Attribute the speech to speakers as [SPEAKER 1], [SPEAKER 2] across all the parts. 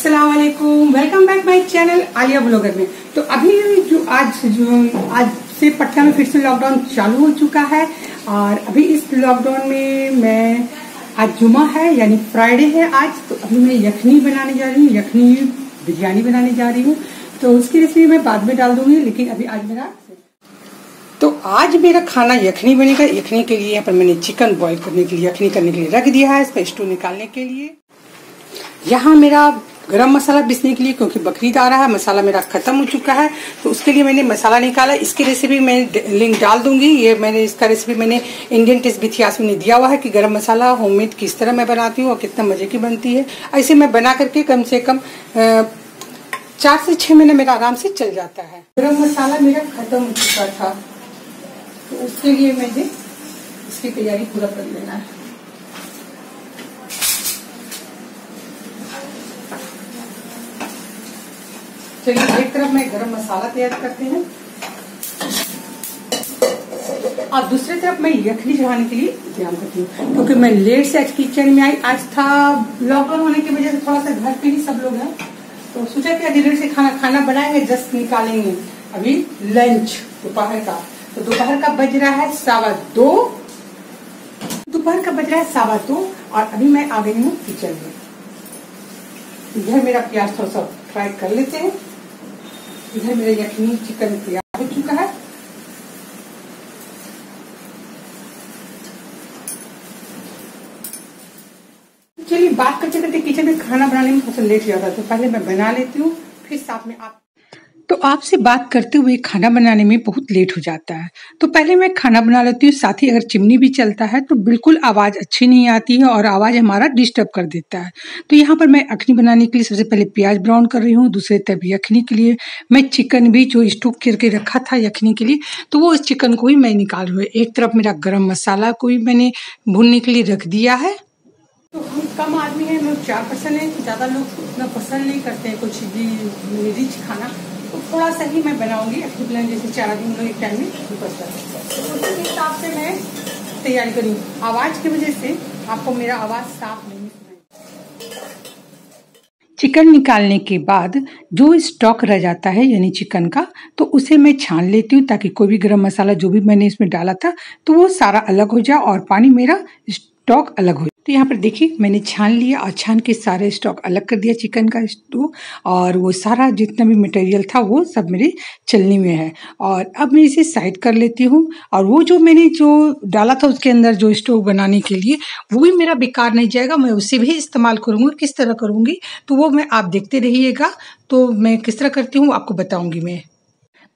[SPEAKER 1] अस्सलाम वालेकुम, welcome back my channel Alia blogger में। तो अभी आज से पटना में फिर से लॉकडाउन चालू हो चुका है और अभी इस लॉकडाउन में मैं आज जुमा है यानी फ्राइडे है आज, तो अभी मैं यखनी बनाने जा रही हूँ, यखनी बिरयानी बनाने जा रही हूँ। तो उसकी रेसिपी मैं बाद में डाल दूंगी, लेकिन अभी आज मेरा खाना यखनी बनेगा। यखनी के लिए यहाँ पर मैंने चिकन बॉईल करने के लिए, यखनी करने के लिए रख दिया है, इसका स्टू निकालने के लिए। यहाँ मेरा गरम मसाला पीसने के लिए, क्योंकि बकरीद आ रहा है, मसाला मेरा खत्म हो चुका है, तो उसके लिए मैंने मसाला निकाला। इसकी रेसिपी मैं लिंक डाल दूंगी। ये इसका रेसिपी मैंने इंडियन टेस्ट विथ यास्मीन ने दिया हुआ है कि गरम मसाला होममेड किस तरह मैं बनाती हूँ और कितना मजे की बनती है। ऐसे मैं बना करके कम से कम 4 से 6 महीने मेरा आराम से चल जाता है। गरम मसाला मेरा खत्म हो चुका था, तो उसके लिए मुझे इसकी तैयारी पूरा कर लेना है। चलिए एक तरफ मैं गरम मसाला तैयार करते हैं और दूसरी तरफ मैं यखनी चढ़ाने के लिए इंतजाम करती हूँ, क्योंकि मैं लेट से आज किचन में आई। आज था लॉकडाउन होने की वजह से थोड़ा सा घर पे ही सब लोग हैं, तो सोचा कि आज लेट से खाना बनाएंगे, जस्ट निकालेंगे अभी लंच दोपहर का। तो दोपहर का बज रहा है 2:15। दोपहर का बज रहा है 2:15 और अभी मैं आ गई हूँ किचन में। इधर मेरा प्याज थोड़ा सा फ्राई कर लेते हैं। इधर मेरा यखनी चिकन तैयार हो चुका है। चलिए बात करते करते किचन में खाना बनाने में थोड़ा सा लेट हो जाता है, तो पहले मैं बना लेती हूँ, फिर साथ में आपसे बात करते हुए खाना बनाने में बहुत लेट हो जाता है, तो पहले मैं खाना बना लेती हूँ। साथ ही अगर चिमनी भी चलता है तो बिल्कुल आवाज़ अच्छी नहीं आती है और आवाज़ हमारा डिस्टर्ब कर देता है। तो यहाँ पर मैं यखनी बनाने के लिए सबसे पहले प्याज ब्राउन कर रही हूँ। दूसरे तरफ यखनी के लिए मैं चिकन भी जो स्टोक करके रखा था यखनी के लिए, तो वो इस चिकन को भी मैं निकाल रही हूँ। एक तरफ मेरा गरम मसाला को भी मैंने भूनने के लिए रख दिया है। तो हम कम आदमी हैं, लोग 4 पर्सन हैं, ज़्यादा लोग उतना पसंद नहीं करते हैं कुछ भी रिच खाना, तो थोड़ा सा ही मैं बनाऊंगी। अपनी प्लान जैसे 4 आदमी लोग एक टाइम में पसंद, तो उसी हिसाब से मैं तैयारी करूँ। आवाज़ की वजह से आपको मेरा आवाज़ साफ नहीं सुनाई। चिकन निकालने के बाद जो स्टॉक रह जाता है यानी चिकन का, तो उसे मैं छान लेती हूँ, ताकि कोई भी गरम मसाला जो भी मैंने इसमें डाला था तो वो सारा अलग हो जाए और पानी मेरा स्टॉक अलग हो। तो यहाँ पर देखिए मैंने छान लिया और छान के सारे स्टॉक अलग कर दिया चिकन का स्टू, और वो सारा जितना भी मटेरियल था वो सब मेरे चलनी में है। और अब मैं इसे साइड कर लेती हूँ, और वो जो मैंने जो डाला था उसके अंदर जो स्टोव बनाने के लिए, वो भी मेरा बेकार नहीं जाएगा, मैं उसे भी इस्तेमाल करूँगी। किस तरह करूँगी तो वो मैं आप देखते रहिएगा। तो मैं किस तरह करती हूँ आपको बताऊँगी मैं।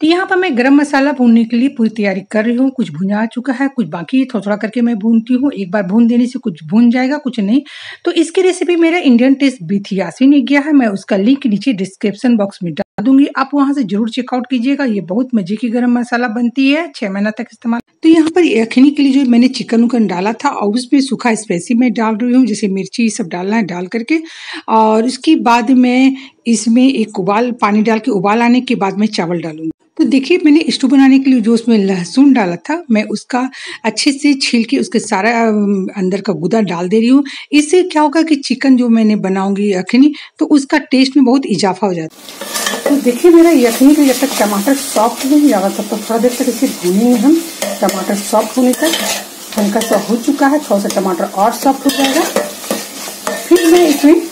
[SPEAKER 1] तो यहाँ पर मैं गरम मसाला भूनने के लिए पूरी तैयारी कर रही हूँ। कुछ भुना चुका है, कुछ बाकी थोड़ा थोड़ा करके मैं भूनती हूँ। एक बार भून देने से कुछ भून जाएगा, कुछ नहीं। तो इसकी रेसिपी मेरा इंडियन टेस्ट विथ यास्मीन ने किया है, मैं उसका लिंक नीचे डिस्क्रिप्शन बॉक्स में डाल दूंगी, आप वहां से जरूर चेकआउट कीजिएगा। ये बहुत मजे की गरम मसाला बनती है, 6 महीना तक इस्तेमाल। तो यहाँ पर यखनी के लिए जो मैंने चिकन उकन डाला था और उसमें सूखा स्पाइसी मैं डाल रही हूँ, जैसे मिर्ची ये सब डालना है डाल करके। और उसके बाद मैं इसमें एक पानी डाल के उबाल आने के बाद मैं चावल डालूंगी। तो देखिए मैंने स्टू बनाने के लिए जो उसमें लहसुन डाला था, मैं उसका अच्छे से छील के उसके सारा अंदर का गुदा डाल दे रही हूँ। इससे क्या होगा कि चिकन जो मैंने बनाऊंगी यखनी, तो उसका टेस्ट में बहुत इजाफा हो जाता है। तो देखिए मेरा यखनी का जब तक टमाटर सॉफ्ट नहीं जाएगा तब तक थोड़ा देर तक इसे भूनेंगे हम। टमाटर सॉफ्ट होने तक हल्का सा हो चुका है, थोड़ा सा टमाटर और सॉफ्ट हो जाएगा। फिर मैं इसमें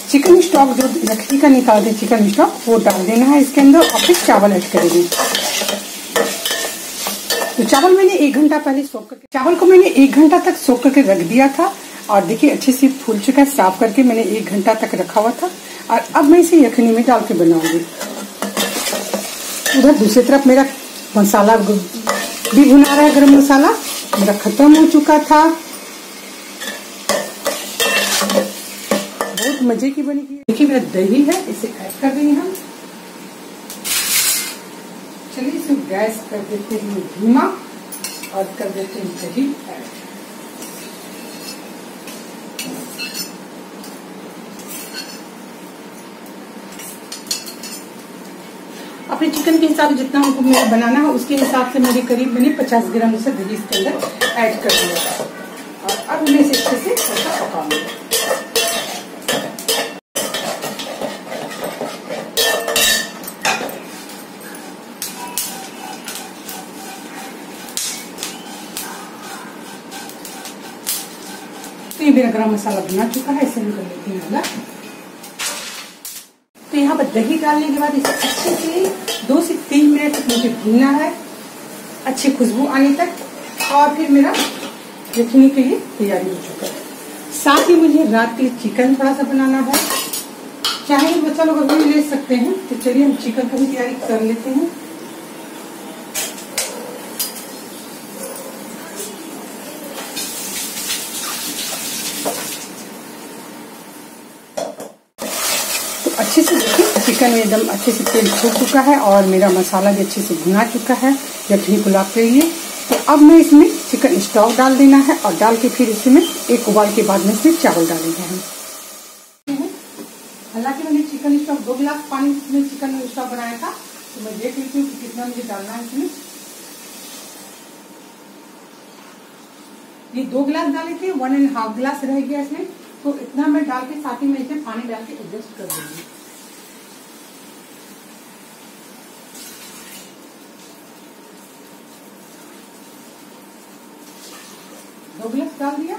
[SPEAKER 1] चिकन स्टॉक जो यखनी का निकालते चिकन स्टॉक वो डाल देना है इसके अंदर, और फिर चावल ऐड करेंगे। तो चावल मैंने 1 घंटा पहले सोख करके, चावल को मैंने 1 घंटा तक सोख करके रख दिया था, और देखिए अच्छे से फूल चुका है। साफ करके मैंने 1 घंटा तक रखा हुआ था, और अब मैं इसे यखनी में डाल के बनाऊंगी। उधर दूसरी तरफ मेरा मसाला भी भुना रहा है, गरम मसाला मेरा खत्म हो चुका था, बहुत मजे की बनी। देखिए मेरा दही है, इसे ऐड कर देंगे हम। चलिए इसे गैस कर देते हैं धीमा और कर देते हैं दही ऐड। अपने चिकन के हिसाब से जितना हमको मेरा बनाना है उसके हिसाब से मेरे करीब मैंने 50 ग्राम से दही इसके अंदर ऐड कर दिया, और अब मैं इसे अच्छे से पकाऊंगी। तो ये मेरा गरम मसाला बना चुका है, इसे हम कर लेते हैं अलग। तो यहाँ पर दही डालने के बाद इसे अच्छे से 2 से 3 मिनट तक मुझे भूनना है, अच्छी खुशबू आने तक। और फिर मेरा यखनी के लिए तैयारी हो चुका है। साथ ही मुझे रात के लिए चिकन थोड़ा सा बनाना है, चाहे बच्चा लोग अभी ले सकते हैं। तो चलिए हम चिकन की भी तैयारी कर लेते हैं। तो अच्छे से देखिए चिकन में एकदम अच्छे से तेल छोड़ चुका है और मेरा मसाला भी अच्छे से भुना चुका है यखनी पुलाव के लिए। तो अब मैं इसमें चिकन स्टॉक डाल देना है और डाल के फिर इसमें एक उबाल के बाद में इसमें चावल डालेंगे हम। हालांकि मैंने चिकन स्टॉक 2 गिलास पानी में चिकन स्टॉक बनाया था, तो मैं देख लेती हूँ कि कितना मुझे डालना है इसमें। ये 2 गिलास डाले थे, 1.5 गिलास रह गया इसमें, तो इतना मैं डाल के साथ ही मैं इसमें पानी डाल के एडजस्ट कर दूंगी। दो गिलास डाल दिया।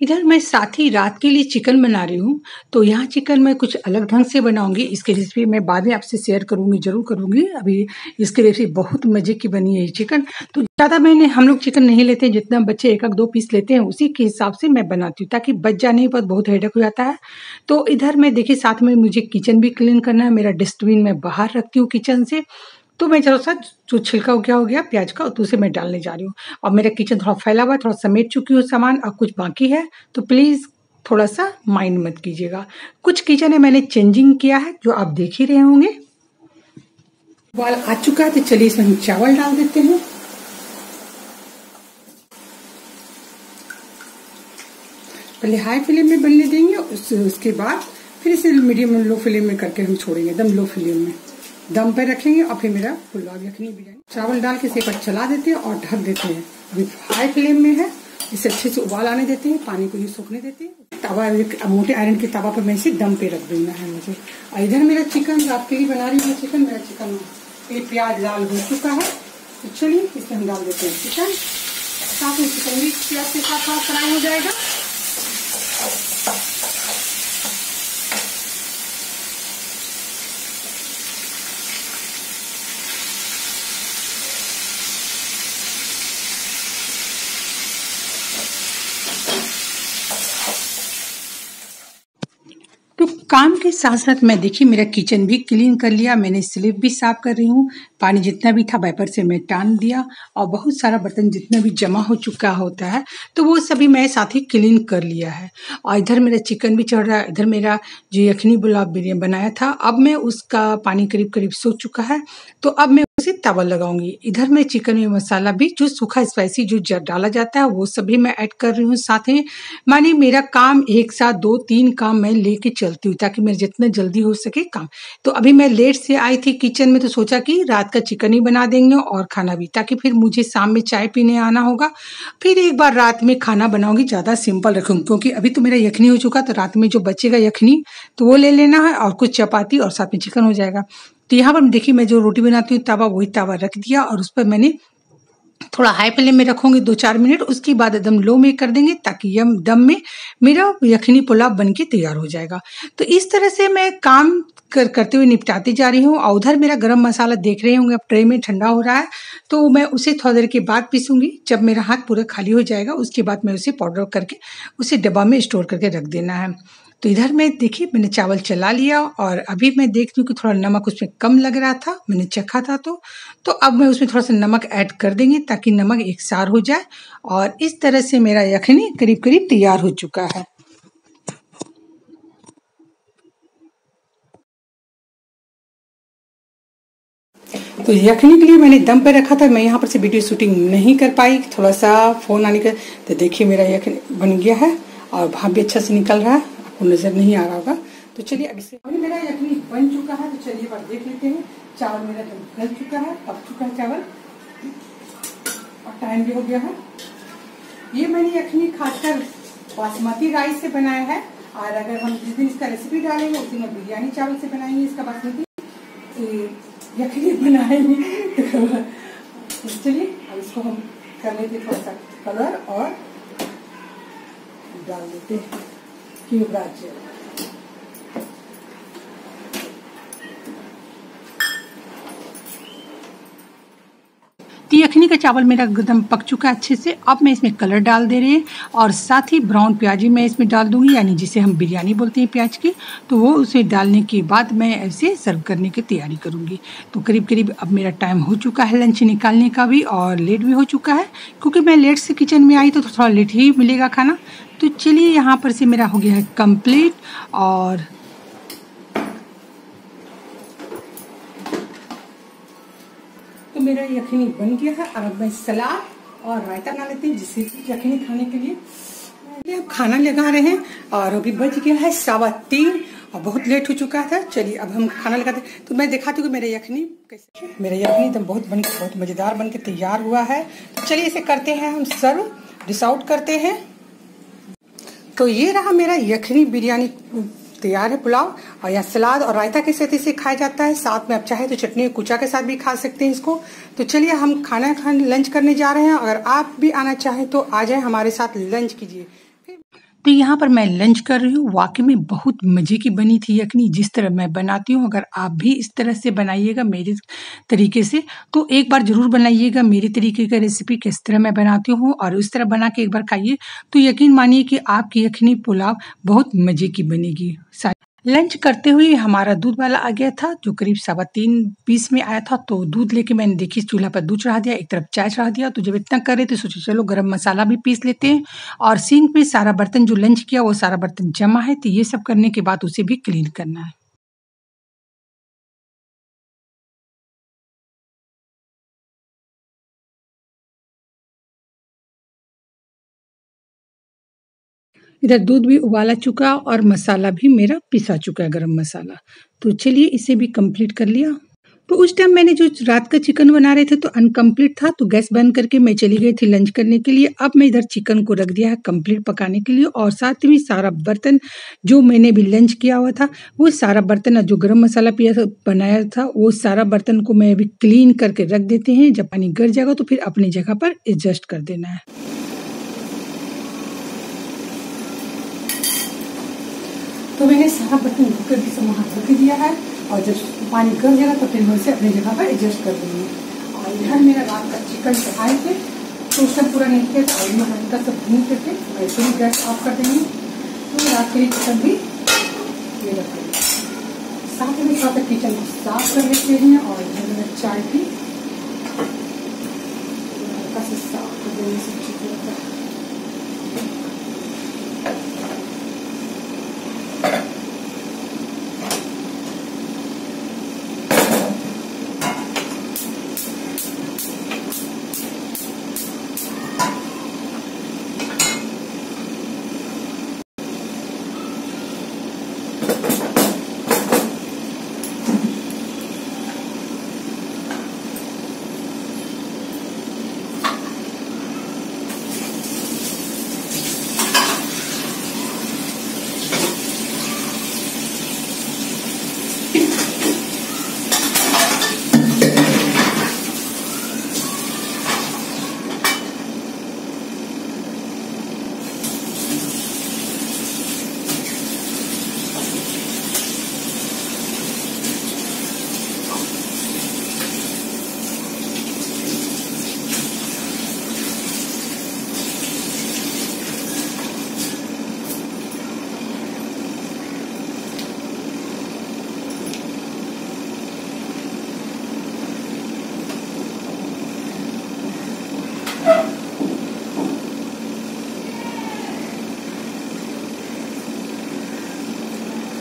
[SPEAKER 1] इधर मैं साथ ही रात के लिए चिकन बना रही हूँ, तो यहाँ चिकन मैं कुछ अलग ढंग से बनाऊंगी। इसकी रेसिपी मैं बाद में आपसे शेयर करूंगी, जरूर करूंगी। अभी इसकी रेसिपी बहुत मजे की बनी है ये चिकन। तो ज़्यादा हम लोग चिकन नहीं लेते, जितना बच्चे 1-2 पीस लेते हैं उसी के हिसाब से मैं बनाती हूँ, ताकि बच जाने के बाद बहुत हेडेक हो जाता है। तो इधर मैं देखिए साथ में मुझे किचन भी क्लीन करना है। मेरा डस्टबिन मैं बाहर रखती हूँ किचन से, तो मैं थोड़ा सा जो छिलका हो गया प्याज का, तो उसे मैं डालने जा रही हूँ। और मेरा किचन थोड़ा फैला हुआ है, थोड़ा समेट चुकी हूँ सामान, और कुछ बाकी है, तो प्लीज़ थोड़ा सा माइंड मत कीजिएगा। कुछ किचन है मैंने चेंजिंग किया है, जो आप देख ही रहे होंगे। उबाल आ चुका है, तो चलिए इसमें हम चावल डाल देते हैं। पहले हाई फ्लेम में बनने देंगे, उसके बाद फिर इसे मीडियम लो फ्लेम में करके हम छोड़ेंगे, एकदम लो फ्लेम में दम पे रखेंगे। और फिर मेरा पुलाव यखनी बिरयानी चावल डाल के इसे एक बार चला देते हैं और ढक देते हैं। अभी हाई फ्लेम में है, इसे अच्छे से उबाल आने देते हैं, पानी को ये सूखने देते हैं। तवा मोटे आयरन के तवा पर मैं इसे दम पे रख देना है मुझे। और इधर मेरा चिकन रात के लिए बना रही हूँ चिकन। मेरा चिकन ये प्याज लाल हो चुका है, तो चलिए इसे हम डाल देते हैं चिकन। साथ में चिकन भी प्याज के साथ साथ फ्राई हो जाएगा। तो काम के साथ साथ मैं देखिए मेरा किचन भी क्लीन कर लिया, मैंने स्लिप भी साफ कर रही हूँ। पानी जितना भी था वाइपर से मैं टान दिया, और बहुत सारा बर्तन जितना भी जमा हो चुका होता है तो वो सभी मैं साथ ही क्लीन कर लिया है। और इधर मेरा चिकन भी चढ़ रहा है। इधर मेरा जो यखनी पुलाव बिरयानी बनाया था, अब मैं उसका पानी करीब करीब सूख चुका है, तो अब मैं उसे तवा लगाऊंगी। इधर मैं चिकन में मसाला भी जो सूखा स्पाइसी जो डाला जाता है वो सभी मैं ऐड कर रही हूँ साथ ही। माने मेरा काम एक साथ 2-3 काम मैं लेके चलती हूँ, ताकि मेरे जितना जल्दी हो सके काम। तो अभी मैं लेट से आई थी किचन में, तो सोचा कि रात का चिकन ही बना देंगे और खाना भी, ताकि फिर मुझे शाम में चाय पीने आना होगा। फिर एक बार रात में खाना बनाऊंगी, ज़्यादा सिंपल रखूंगी, क्योंकि अभी तो मेरा यखनी हो चुका, तो रात में जो बचेगा यखनी तो वो ले लेना है, और कुछ चपाती और साथ में चिकन हो जाएगा। तो यहाँ पर देखिए मैं जो रोटी बनाती हूँ तवा, वही तवा रख दिया, और उस पर मैंने थोड़ा हाई फ्लेम में रखूंगी 2-4 मिनट, उसके बाद एकदम लो में कर देंगे, ताकि यम दम में मेरा यखनी पुलाव बन के तैयार हो जाएगा। तो इस तरह से मैं काम करते हुए निपटाती जा रही हूँ। और उधर मेरा गरम मसाला देख रहे होंगे, अब ट्रे में ठंडा हो रहा है, तो मैं उसे थोड़ी देर के बाद पीसूंगी। जब मेरा हाथ पूरा खाली हो जाएगा, उसके बाद मैं उसे पाउडर करके उसे डब्बा में स्टोर करके रख देना है। तो इधर में देखिए मैंने चावल चला लिया, और अभी मैं देख रही हूँ कि थोड़ा नमक उसमें कम लग रहा था, मैंने चखा था। तो अब मैं उसमें थोड़ा सा नमक ऐड कर देंगे, ताकि नमक एक सार हो जाए। और इस तरह से मेरा यखनी करीब करीब तैयार हो चुका है। तो यखनी के लिए मैंने दम पे रखा था, मैं यहाँ पर से वीडियो शूटिंग नहीं कर पाई, थोड़ा सा फोन आने का। तो देखिए मेरा यखनी बन गया है, और भाप भी अच्छा से निकल रहा है, आपको नजर नहीं आ रहा होगा। तो चलिए अभी मेरा यखनी बन चुका है, तो चलिए बात देख लेते हैं। चावल मेरा तो गल चुका है, पक चुका है चावल, और टाइम भी हो गया है। ये मैंने यखनी खासकर बासमती राइस से बनाया है, और अगर हम जिस दिन इसका रेसिपी डालेंगे उस दिन हम बिरयानी चावल से बनाएंगे इसका बासमती यखनी बनाएंगे। तो चलिए इसको हम कर लेते थोड़ा सा कलर और डाल देते हैं क्यूब गाजर। तो यखनी का चावल मेरा एकदम पक चुका है अच्छे से। अब मैं इसमें कलर डाल दे रही हूँ और साथ ही ब्राउन प्याजी मैं इसमें डाल दूंगी, यानी जिसे हम बिरयानी बोलते हैं प्याज की। तो वो उसे डालने के बाद मैं ऐसे सर्व करने की तैयारी करूंगी। तो करीब करीब अब मेरा टाइम हो चुका है लंच निकालने का भी, और लेट भी हो चुका है क्योंकि मैं लेट से किचन में आई तो थोड़ा लेट ही मिलेगा खाना। तो चलिए यहाँ पर से मेरा हो गया है कंप्लीट। और तो मेरा यखनी बन गया है। और अब मैं सलाद और रायता बना लेते हैं जिससे यखनी खाने के लिए अब खाना लगा रहे हैं। और अभी बज गया है 3:15 और बहुत लेट हो चुका था। चलिए अब हम खाना लगाते हैं। तो मैं दिखाती हूँ कि मेरा यखनी कैसे, मेरा यखनी एकदम बहुत मज़ेदार बन के तैयार हुआ है। तो चलिए इसे करते हैं हम सर्व, डिश आउट करते हैं। तो ये रहा मेरा यखनी बिरयानी तैयार है। पुलाव और या सलाद और रायता के साथ इसे खाया जाता है। साथ में आप चाहे तो चटनी कुचा के साथ भी खा सकते हैं इसको। तो चलिए हम लंच करने जा रहे हैं। अगर आप भी आना चाहें तो आ जाए, हमारे साथ लंच कीजिए। तो यहाँ पर मैं लंच कर रही हूँ। वाकई में बहुत मज़े की बनी थी यखनी, जिस तरह मैं बनाती हूँ। अगर आप भी इस तरह से बनाइएगा मेरे तरीके से, तो एक बार ज़रूर बनाइएगा मेरे तरीके का रेसिपी किस तरह मैं बनाती हूँ, और उस तरह बना के एक बार खाइए तो यकीन मानिए कि आपकी यखनी पुलाव बहुत मज़े की बनेगी। लंच करते हुए हमारा दूध वाला आ गया था जो करीब 3:20 में आया था। तो दूध लेके मैंने देखी चूल्हा पर दूध चढ़ा दिया, एक तरफ चाय चढ़ा दिया। तो जब इतना कर रहे थे सोचे चलो गरम मसाला भी पीस लेते हैं। और सिंक में सारा बर्तन जो लंच किया वो सारा बर्तन जमा है, तो ये सब करने के बाद उसे भी क्लीन करना है। इधर दूध भी उबाला चुका और मसाला भी मेरा पिसा चुका है, गरम मसाला। तो चलिए इसे भी कंप्लीट कर लिया। तो उस टाइम मैंने जो रात का चिकन बना रहे थे तो अनकम्प्लीट था, तो गैस बंद करके मैं चली गई थी लंच करने के लिए। अब मैं इधर चिकन को रख दिया है कंप्लीट पकाने के लिए, और साथ में सारा बर्तन जो मैंने भी लंच किया हुआ था वो सारा बर्तन जो गरम मसाला पिया बनाया था वो सारा बर्तन को मैं अभी क्लीन करके रख देते हैं। जब पानी गिर जाएगा तो फिर अपनी जगह पर एडजस्ट कर देना है। तो मैंने सारा बर्तन धो कर वहाँ रख दिया है, और जब पानी गर जाएगा तो फिर मैं उसे अपनी जगह पर एडजस्ट कर दूँगी। और इधर मेरा रात का चिकन चढ़ाए थे तो उसका पूरा नहीं किया था, और मैं हल्का सब भून करके वैसे ही गैस ऑफ कर देंगे। तो रात के लिए चिकन भी ये रख देंगे। साथ में थोड़ा सा किचन को साफ कर लेते हैं, और इधर मेरा चाय भी हल्का से साफ कर देंगे सब चीज़ों का।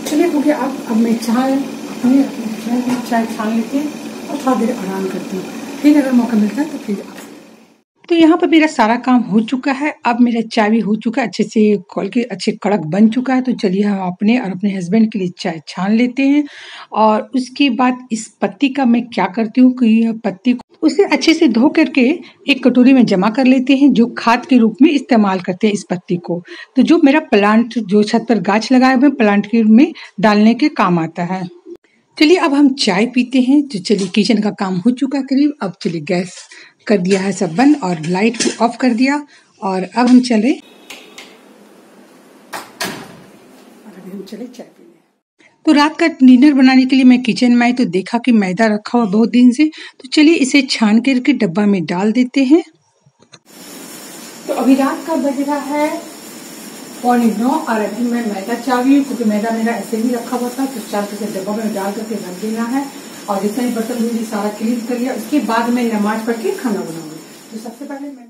[SPEAKER 1] चलिए हो गया। अब मैं चाय छान लेती हूँ और थोड़ा देर आराम करती हूँ, फिर अगर मौका मिलता है तो फिर। तो यहाँ पर मेरा सारा काम हो चुका है। अब मेरा चाय भी हो चुका है, अच्छे से खोल के अच्छे कड़क बन चुका है। तो चलिए हम अपने और अपने हस्बैंड के लिए चाय छान लेते हैं। और उसके बाद इस पत्ती का मैं क्या करती हूँ कि यह पत्ती को उसे अच्छे से धो करके एक कटोरी में जमा कर लेते हैं, जो खाद के रूप में इस्तेमाल करते हैं इस पत्ती को। तो जो मेरा प्लांट जो छत पर गाछ लगाए हुए प्लांट के में डालने के काम आता है। चलिए अब हम चाय पीते हैं। तो चलिए किचन का काम हो चुका करीब। अब चलिए गैस कर दिया है सब बंद और लाइट को ऑफ कर दिया। और अब हम चले चाय पीने। तो रात का डिनर बनाने के लिए मैं किचन में आई तो देखा कि मैदा रखा हुआ बहुत दिन से, तो चलिए इसे छान करके डब्बा में डाल देते हैं। तो अभी रात का बज रहा है 8:45 और अभी मैं मैदा चाह रही हूँ, क्योंकि मैदा मेरा ऐसे ही रखा हुआ था, तो चार करके डब्बा में डाल करके रख देना है। और जितना ही बर्तन मुझे सारा क्लीन कर लिया, उसके बाद मैं नमाज पढ़ के खाना बनाऊंगी। तो सबसे पहले मैं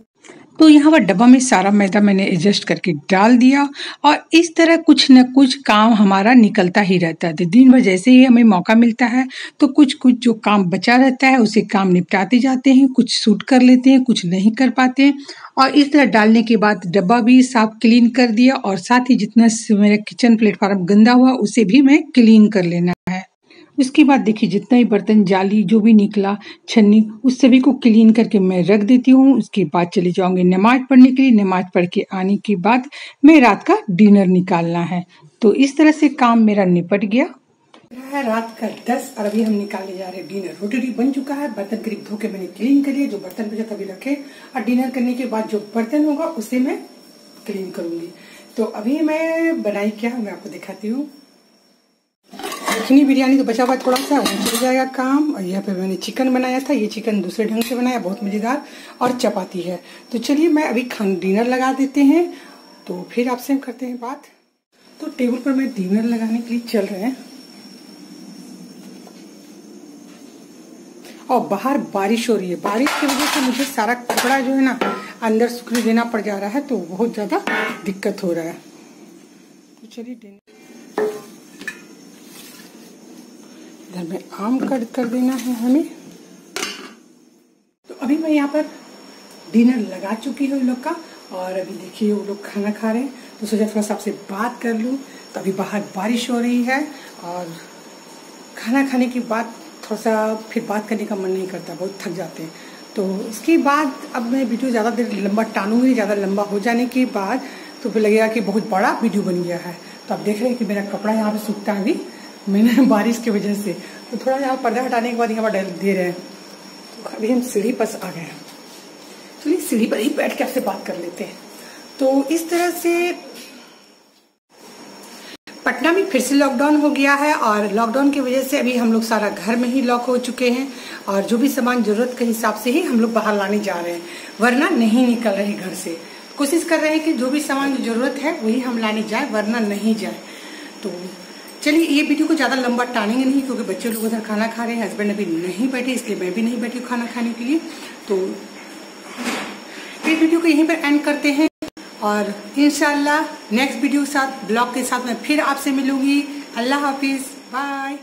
[SPEAKER 1] तो यहाँ पर डब्बा में सारा मैदा मैंने एडजस्ट करके डाल दिया। और इस तरह कुछ न कुछ काम हमारा निकलता ही रहता है। तो दिन भर जैसे ही हमें मौका मिलता है तो कुछ कुछ जो काम बचा रहता है उसे काम निपटाते जाते हैं, कुछ शूट कर लेते हैं, कुछ नहीं कर पाते हैं। और इस तरह डालने के बाद डब्बा भी साफ क्लीन कर दिया और साथ ही जितना मेरा किचन प्लेटफॉर्म गंदा हुआ उसे भी मैं क्लीन कर लेना है। उसके बाद देखिए जितना ही बर्तन जाली जो भी निकला छन्नी उस सभी को क्लीन करके मैं रख देती हूँ। उसके बाद चली जाऊंगी नमाज पढ़ने के लिए। नमाज पढ़ के आने के बाद मैं रात का डिनर निकालना है। तो इस तरह से काम मेरा निपट गया है। रात का 10 और अभी हम निकालने जा रहे हैं डिनर। रोटी बन चुका है, बर्तन करीब धो के मैंने क्लीन कर लिया, जो बर्तन बचा तभी रखे। और डिनर करने के बाद जो बर्तन होगा उसे मैं क्लीन करूंगी। तो अभी मैं बनाई क्या मैं आपको दिखाती हूँ। यखनी बिरयानी तो बचा हुआ थोड़ा सा, वहीं चल जाएगा काम। और यहाँ पे मैंने चिकन बनाया था, ये चिकन दूसरे ढंग से बनाया, बहुत मजेदार। और चपाती है। तो चलिए मैं अभी डिनर लगा देते हैं, तो फिर आपसे हम करते हैं बात। तो टेबल पर मैं डिनर लगाने के लिए चल रहे हैं और बाहर बारिश हो रही है। बारिश की वजह से मुझे सारा कपड़ा जो है ना अंदर सूखने देना पड़ जा रहा है, तो बहुत ज्यादा दिक्कत हो रहा है। तो चलिए इधर में आम कट कर देना है हमें। तो अभी मैं यहाँ पर डिनर लगा चुकी हूँ लोग का, और अभी देखिए वो लोग खाना खा रहे हैं, तो सोचा थोड़ा सा आपसे बात कर लूँ। तो अभी बाहर बारिश हो रही है और खाना खाने के बाद थोड़ा सा फिर बात करने का मन नहीं करता, बहुत थक जाते हैं। तो उसके बाद अब मैं वीडियो ज़्यादा देर लंबा टानूंगी। ज़्यादा लंबा हो जाने के बाद तो फिर लगेगा कि बहुत बड़ा वीडियो बन गया है। तो आप देख रहे हैं कि मेरा कपड़ा यहाँ पे सूखता है अभी मैंने बारिश की वजह से। तो थोड़ा यहाँ पर्दा हटाने के बाद यहाँ पर दे रहे हैं। तो अभी हम सीढ़ी पर आ गए हैं, चलिए सीढ़ी पर ही बैठ के आपसे बात कर लेते हैं। तो इस तरह से पटना में फिर से लॉकडाउन हो गया है, और लॉकडाउन की वजह से अभी हम लोग सारा घर में ही लॉक हो चुके हैं। और जो भी सामान जरूरत के हिसाब से ही हम लोग बाहर लाने जा रहे हैं, वरना नहीं निकल रहे घर से। कोशिश कर रहे हैं कि जो भी सामान की जरूरत है वही हम लाने जाए, वरना नहीं जाए। तो चलिए ये वीडियो को ज़्यादा लंबा टानेंगे नहीं, क्योंकि बच्चे लोग उधर खाना खा रहे हैं, हस्बैंड अभी नहीं बैठे, इसलिए मैं भी नहीं बैठी खाना खाने के लिए। तो ये वीडियो को यहीं पर एंड करते हैं, और इंशाल्लाह नेक्स्ट वीडियो के साथ ब्लॉग के साथ मैं फिर आपसे मिलूंगी। अल्लाह हाफिज, बाय।